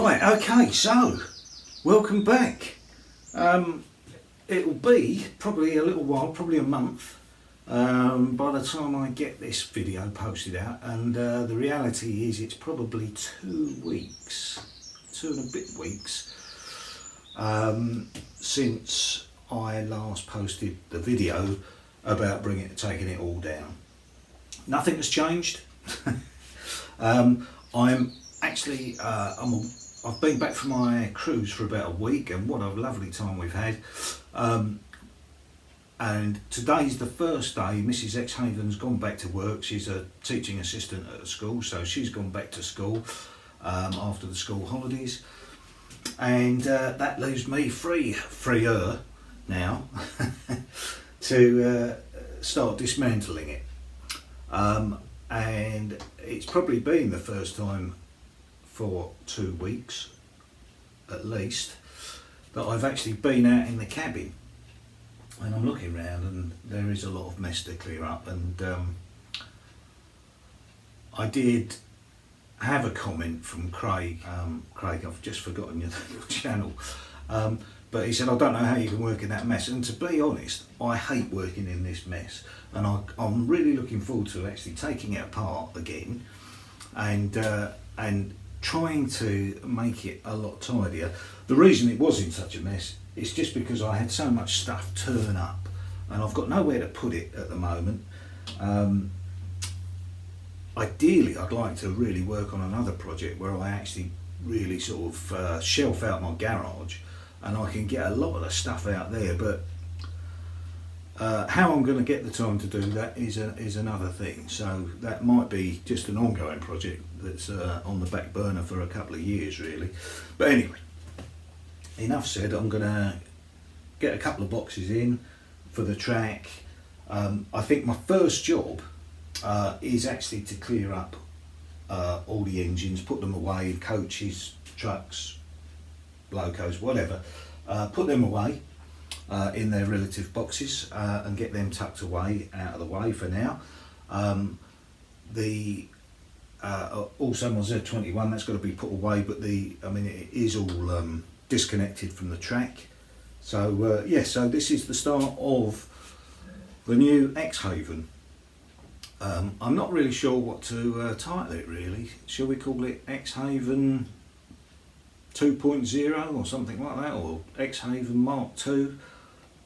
Right, okay, so welcome back. It'll be probably a little while, probably a month, by the time I get this video posted out, and the reality is it's probably 2 weeks, 2 and a bit weeks, since I last posted the video about taking it all down. Nothing has changed. I'm actually, I've been back from my cruise for about a week, and what a lovely time we've had. And today's the first day Mrs. Exehaven's gone back to work. She's a teaching assistant at a school, so she's gone back to school after the school holidays. And that leaves me freer now, to start dismantling it. And it's probably been the first time for 2 weeks at least that I've actually been out in the cabin, and I'm looking around and there is a lot of mess to clear up. And I did have a comment from Craig. Craig, I've just forgotten your channel, but he said, I don't know how you can work in that mess. And to be honest, I hate working in this mess, and I'm really looking forward to actually taking it apart again and trying to make it a lot tidier. The reason it was in such a mess is just because I had so much stuff turn up, and I've got nowhere to put it at the moment. Ideally, I'd like to really work on another project where I actually really sort of shelf out my garage, and I can get a lot of the stuff out there. But how I'm going to get the time to do that is another thing. So that might be just an ongoing project that's on the back burner for a couple of years, really. But anyway, enough said. I'm going to get a couple of boxes in for the track. I think my first job is actually to clear up all the engines, put them away, coaches, trucks, locos, whatever, put them away in their relative boxes, and get them tucked away, out of the way for now. Also my Z21, that's got to be put away, but it is all disconnected from the track. So yeah, so this is the start of the new Exehaven. I'm not really sure what to title it, really. Shall we call it Exehaven 2.0 or something like that, or Exehaven Mark 2?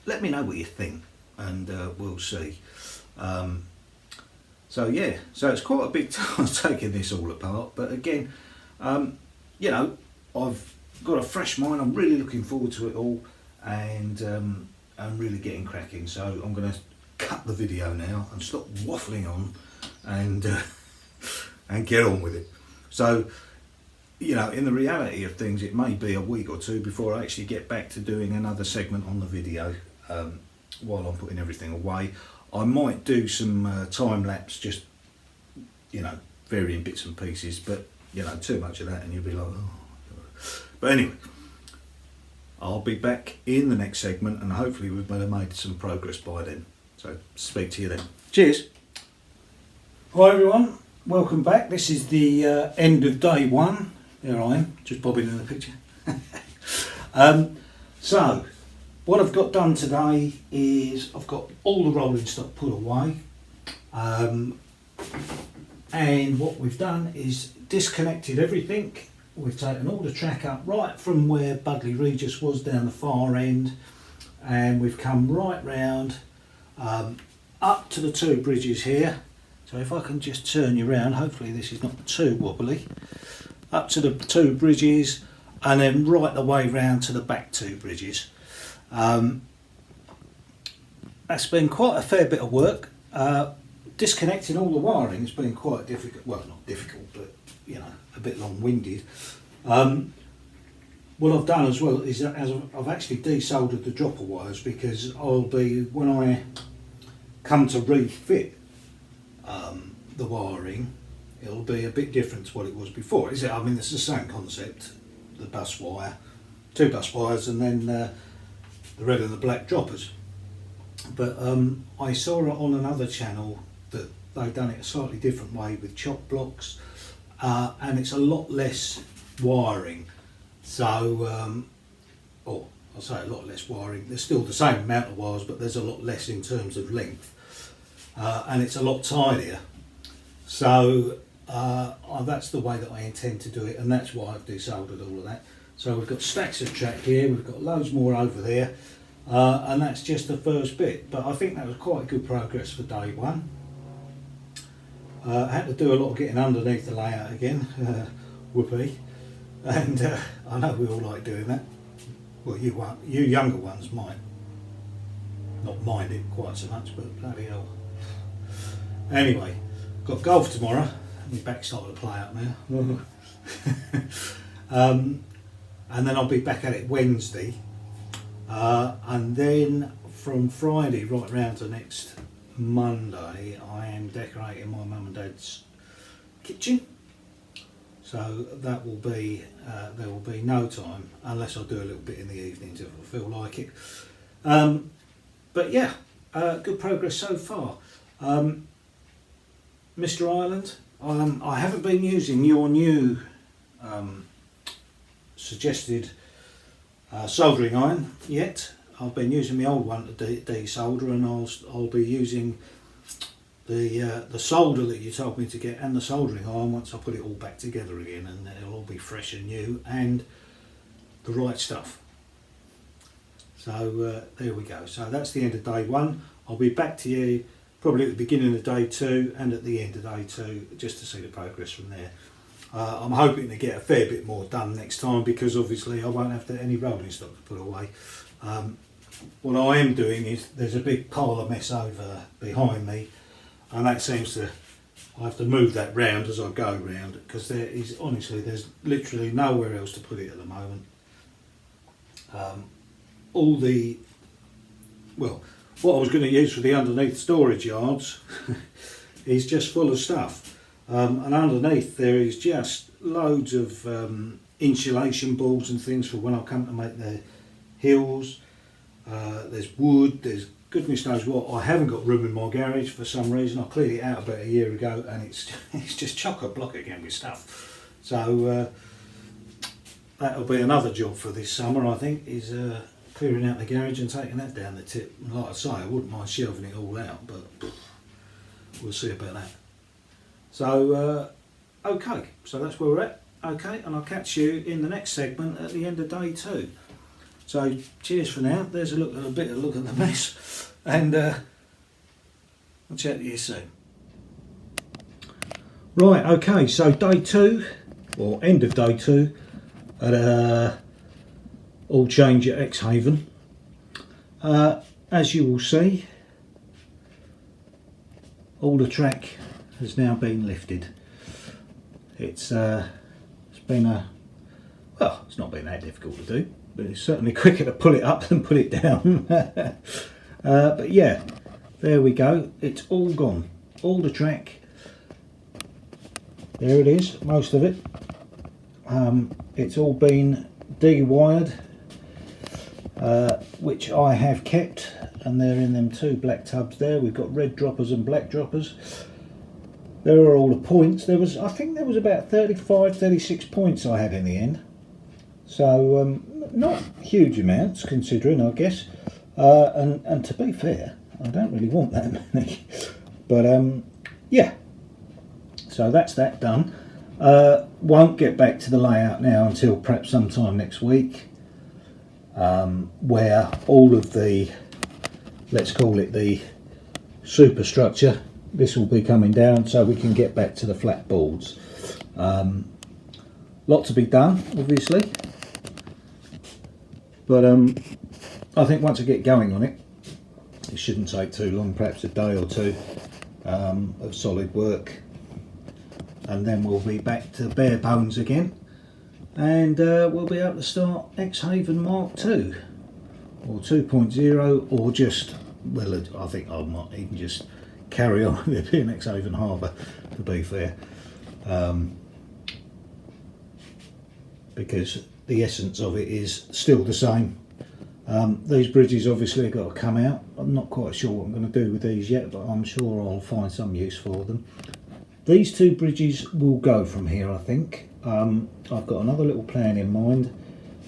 Let me know what you think, and we'll see. So yeah, so it's quite a big task taking this all apart, but again, you know, I've got a fresh mind. I'm really looking forward to it all, and I'm really getting cracking. So I'm going to cut the video now and stop waffling on, and get on with it. So, you know, in the reality of things, it may be a week or two before I actually get back to doing another segment on the video, while I'm putting everything away. I might do some time lapse, just, you know, varying bits and pieces, but you know, too much of that and you'll be like, oh. But anyway, I'll be back in the next segment, and hopefully we've made some progress by then. So speak to you then. Cheers. Hi everyone, welcome back. This is the end of day one. There I am, just bobbing in the picture. So what I've got done today is I've got all the rolling stock put away, and what we've done is disconnected everything. We've taken all the track up right from where Budley Regis was down the far end, and we've come right round up to the 2 bridges here. So if I can just turn you around, hopefully this is not too wobbly, up to the 2 bridges, and then right the way round to the back 2 bridges. That's been quite a fair bit of work. Disconnecting all the wiring has been quite difficult. Well, not difficult, but you know, a bit long-winded. What I've done as well is that I've actually desoldered the dropper wires, because when I come to refit the wiring, it'll be a bit different to what it was before. It's the same concept, the bus wire, 2 bus wires, and then the red and the black droppers. But I saw it on another channel that they've done it a slightly different way with chop blocks, and it's a lot less wiring. So, or I'll say a lot less wiring. There's still the same amount of wires, but there's a lot less in terms of length, and it's a lot tidier. So that's the way that I intend to do it, and that's why I've desoldered all of that. So we've got stacks of track here, we've got loads more over there, and that's just the first bit. But I think that was quite good progress for day one. I had to do a lot of getting underneath the layout again, whoopee, and I know we all like doing that. Well, you younger ones might not mind it quite so much, but bloody hell. Anyway, got golf tomorrow. My back's starting to play up now. And then I'll be back at it Wednesday, and then from Friday right round to next Monday I am decorating my mum and dad's kitchen. So that will be there will be no time unless I do a little bit in the evenings if I feel like it. But yeah, good progress so far. Mr. Ireland, I haven't been using your new suggested soldering iron yet. I've been using my old one to desolder, and I'll be using the solder that you told me to get and the soldering iron once I put it all back together again, and it'll all be fresh and new and the right stuff. So there we go. So that's the end of day one. I'll be back to you probably at the beginning of day two and at the end of day two, just to see the progress from there. I'm hoping to get a fair bit more done next time, because obviously I won't have any rolling stock to put away. What I am doing is there's a big pile of mess over behind me, and that seems to, I have to move that round as I go round, because there is honestly, there's literally nowhere else to put it at the moment. All the, well, what I was going to use for the underneath storage yards is just full of stuff, and underneath there is just loads of insulation balls and things for when I come to make the hills. There's wood, there's goodness knows what. I haven't got room in my garage for some reason. I cleared it out about a year ago, and it's just chock-a-block again with stuff. So that'll be another job for this summer, I think, is clearing out the garage and taking that down the tip. And like I say, I wouldn't mind shelving it all out, but we'll see about that. So okay, so that's where we're at. Okay, and I'll catch you in the next segment at the end of day two. So cheers for now. There's a look at the mess, and I'll chat to you soon. Right, okay, so day two, or end of day two, at all change at Exehaven. As you will see, all the track has now been lifted. It's been well, it's not been that difficult to do, but it's certainly quicker to pull it up than put it down. But yeah, there we go. It's all gone. All the track. There it is, most of it. It's all been de-wired, which I have kept, and they're in them two black tubs there. We've got red droppers and black droppers. There are all the points. I think there was about 35, 36 points I had in the end. So not huge amounts considering, I guess. And to be fair, I don't really want that many. But yeah. So that's that done. Won't get back to the layout now until perhaps sometime next week, where all of the, let's call it the superstructure, this will be coming down so we can get back to the flat boards. Lot to be done, obviously, but I think once I get going on it, it shouldn't take too long, perhaps a day or two of solid work, and then we'll be back to bare bones again, and we'll be able to start Exehaven Mark II or 2.0, or just, well, I think I might even just carry on with it being Exehaven Harbour, to be fair, because the essence of it is still the same. These bridges obviously have got to come out. I'm not quite sure what I'm going to do with these yet, but I'm sure I'll find some use for them. These two bridges will go from here, I think. I've got another little plan in mind,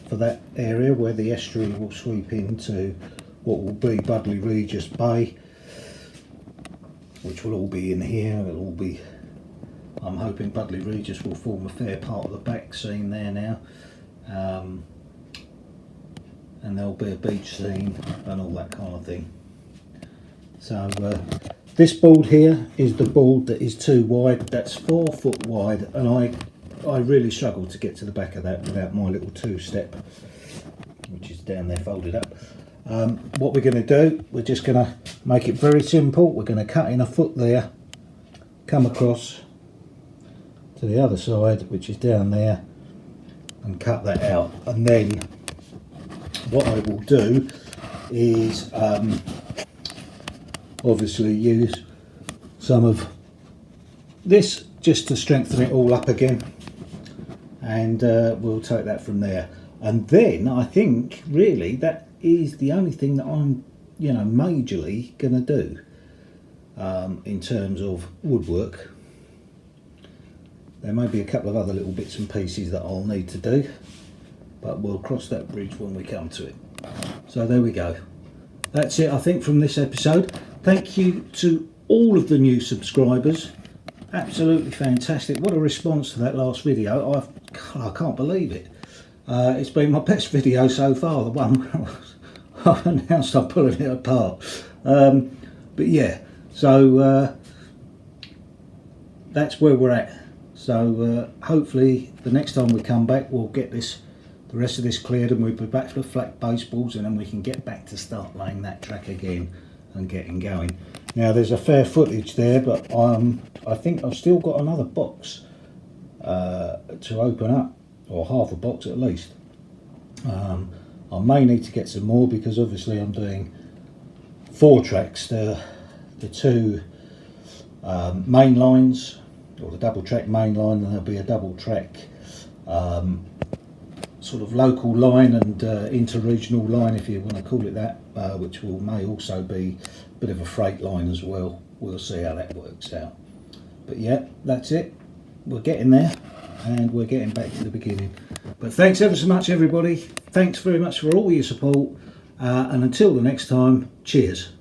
for that area where the estuary will sweep into what will be Budleigh Regis Bay, which will all be in here. It'll all be, I'm hoping Budleigh Regis will form a fair part of the back scene there now, and there'll be a beach scene and all that kind of thing. So this board here is the board that is too wide. That's 4 foot wide, and I really struggle to get to the back of that without my little 2-step, which is down there folded up. What we're going to do, we're just going to make it very simple. We're going to cut in a foot there, come across to the other side, which is down there, and cut that out. And then what I will do is obviously use some of this just to strengthen it all up again, and we'll take that from there. And then I think really that is the only thing that I'm, you know, majorly going to do in terms of woodwork. There may be a couple of other little bits and pieces that I'll need to do, but we'll cross that bridge when we come to it. So there we go. That's it, I think, from this episode. Thank you to all of the new subscribers. Absolutely fantastic. What a response to that last video. I can't believe it. It's been my best video so far, the one where I've announced I'm pulling it apart. But yeah, so that's where we're at. So hopefully the next time we come back, we'll get the rest of this cleared, and we'll be back to the flat baseballs, and then we can get back to start laying that track again and getting going. Now there's a fair footage there, but I think I've still got another box to open up, or half a box at least. I may need to get some more, because obviously I'm doing 4 tracks. The 2 main lines, or the double track main line, and there'll be a double track sort of local line and inter-regional line, if you want to call it that, which may also be a bit of a freight line as well. We'll see how that works out. But yeah, that's it. We're getting there, and we're getting back to the beginning. But thanks ever so much, everybody. Thanks very much for all your support, and until the next time, cheers.